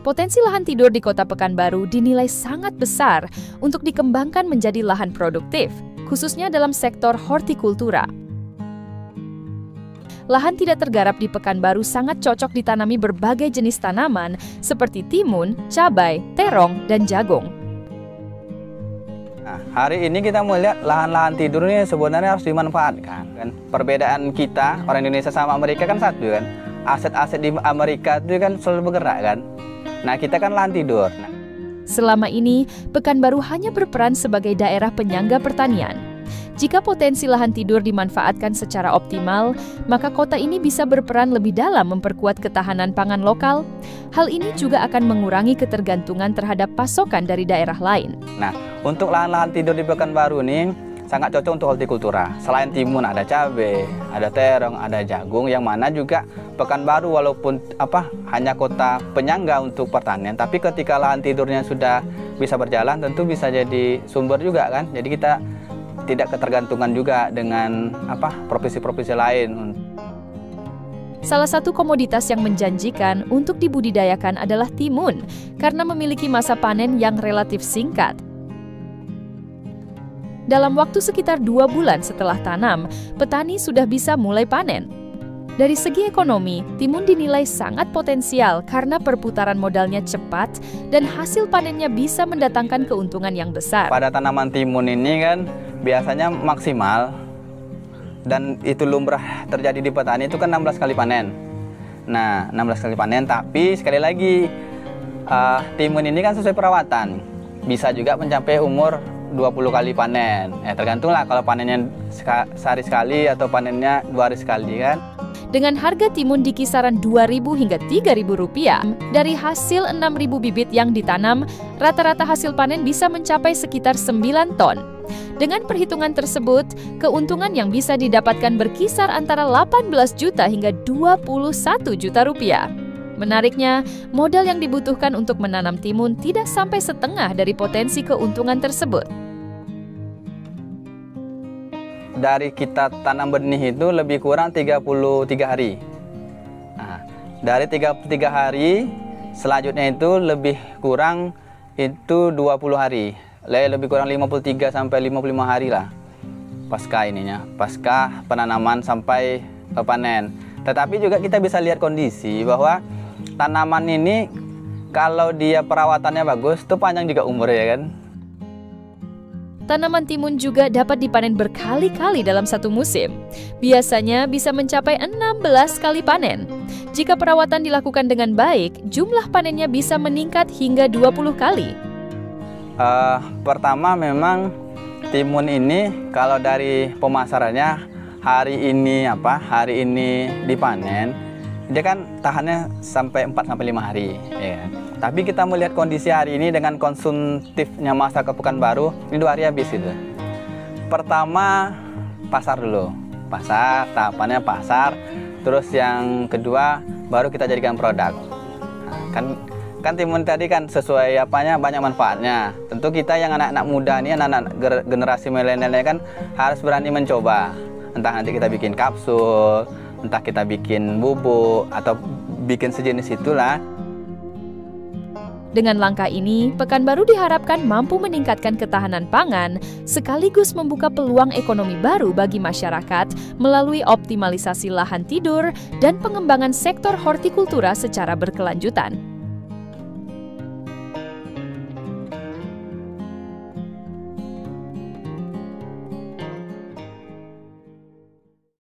Potensi lahan tidur di Kota Pekanbaru dinilai sangat besar untuk dikembangkan menjadi lahan produktif, khususnya dalam sektor hortikultura. Lahan tidak tergarap di Pekanbaru sangat cocok ditanami berbagai jenis tanaman seperti timun, cabai, terong, dan jagung. Nah, hari ini kita melihat lahan-lahan tidur ini sebenarnya harus dimanfaatkan. Kan? Perbedaan kita, orang Indonesia sama Amerika kan satu kan. Aset-aset di Amerika itu kan selalu bergerak kan. Nah, kita kan lahan tidur. Selama ini, Pekanbaru hanya berperan sebagai daerah penyangga pertanian. Jika potensi lahan tidur dimanfaatkan secara optimal, maka kota ini bisa berperan lebih dalam memperkuat ketahanan pangan lokal. Hal ini juga akan mengurangi ketergantungan terhadap pasokan dari daerah lain. Nah, untuk lahan-lahan tidur di Pekanbaru ini sangat cocok untuk hortikultura. Selain timun ada cabai, ada terong, ada jagung, yang mana juga Pekanbaru walaupun hanya kota penyangga untuk pertanian, tapi ketika lahan tidurnya sudah bisa berjalan tentu bisa jadi sumber juga kan. Jadi kita tidak ketergantungan juga dengan provinsi-provinsi lain. Salah satu komoditas yang menjanjikan untuk dibudidayakan adalah timun karena memiliki masa panen yang relatif singkat. Dalam waktu sekitar 2 bulan setelah tanam, petani sudah bisa mulai panen. Dari segi ekonomi, timun dinilai sangat potensial karena perputaran modalnya cepat dan hasil panennya bisa mendatangkan keuntungan yang besar. Pada tanaman timun ini kan biasanya maksimal dan itu lumrah terjadi di petani itu kan 16 kali panen. Nah, 16 kali panen, tapi sekali lagi timun ini kan sesuai perawatan. Bisa juga mencapai umur 20 kali panen. Tergantunglah kalau panennya sehari sekali atau panennya 2 hari sekali kan. Dengan harga timun di kisaran Rp2.000 hingga Rp3.000, dari hasil 6.000 bibit yang ditanam, rata-rata hasil panen bisa mencapai sekitar 9 ton. Dengan perhitungan tersebut, keuntungan yang bisa didapatkan berkisar antara 18 juta hingga 21 juta rupiah. Menariknya, modal yang dibutuhkan untuk menanam timun tidak sampai setengah dari potensi keuntungan tersebut. Dari kita tanam benih itu lebih kurang 33 hari. Nah, dari 33 hari, selanjutnya itu lebih kurang itu 20 hari. Lebih kurang 53 sampai 55 hari lah pasca penanaman sampai panen. Tetapi juga kita bisa lihat kondisi bahwa tanaman ini kalau dia perawatannya bagus, itu panjang juga umurnya ya kan. Tanaman timun juga dapat dipanen berkali-kali dalam satu musim. Biasanya bisa mencapai 16 kali panen. Jika perawatan dilakukan dengan baik, jumlah panennya bisa meningkat hingga 20 kali. Pertama memang timun ini kalau dari pemasarannya hari ini dipanen, dia kan tahannya sampai 4-5 hari ya. Tapi kita melihat kondisi hari ini dengan konsumtifnya masa ke Pekanbaru, ini 2 hari habis itu. Pertama pasar dulu, tahapannya pasar. Terus yang kedua baru kita jadikan produk. Nah, kan timun tadi kan sesuai banyak manfaatnya. Tentu kita yang anak-anak muda nih, anak-anak generasi milenialnya kan harus berani mencoba. Entah nanti kita bikin kapsul, entah kita bikin bubuk atau bikin sejenis itulah. Dengan langkah ini, Pekanbaru diharapkan mampu meningkatkan ketahanan pangan sekaligus membuka peluang ekonomi baru bagi masyarakat melalui optimalisasi lahan tidur dan pengembangan sektor hortikultura secara berkelanjutan.